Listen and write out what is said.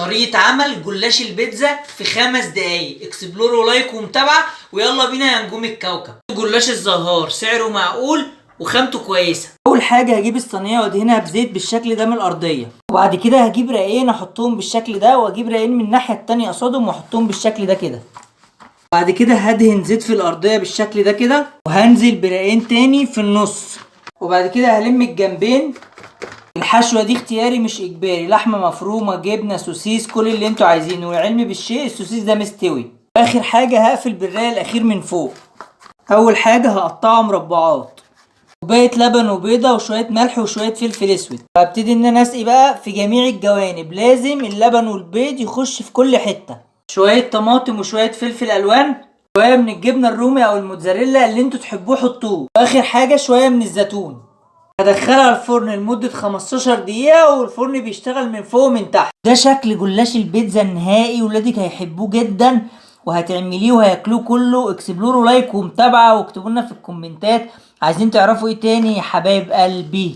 طريقة عمل جلاش البيتزا في 5 دقايق. اكسبلور ولايك ومتابعة ويلا بينا يا نجوم الكوكب. جلاش الزهار سعره معقول وخامته كويسة. اول حاجة هجيب الصينية وادهنها بزيت بالشكل ده من الارضية، وبعد كده هجيب رقين احطهم بالشكل ده، واجيب رقين من الناحية التانية قصادهم واحطهم بالشكل ده كده. بعد كده هدهن زيت في الارضية بالشكل ده كده، وهنزل برقين تاني في النص، وبعد كده هلم الجنبين. الحشوة دي اختياري مش اجباري، لحمة مفرومة، جبنة، سوسيس، كل اللي انتوا عايزينه، والعلم بالشيء السوسيس ده مستوي. اخر حاجة هقفل بالرق الاخير من فوق. اول حاجة هقطعه مربعات، كوباية لبن وبيضة وشوية ملح وشوية فلفل اسود. وهبتدي ان انا اسقي بقى في جميع الجوانب، لازم اللبن والبيض يخش في كل حتة. شوية طماطم وشوية فلفل الوان، شوية من الجبنة الرومي او الموتزاريلا اللي انتوا تحبوه حطوه، واخر حاجة شوية من الزيتون. هدخلها الفرن لمدة 15 دقيقة، والفرن بيشتغل من فوق ومن تحت. ده شكل جلاش البيتزا النهائي، ولادك هيحبوه جدا وهتعمليه وهياكلوه كله. اكسبلوروا لايك ومتابعة، واكتبوا لنا في الكومنتات عايزين تعرفوا ايه تاني يا حبايب قلبي.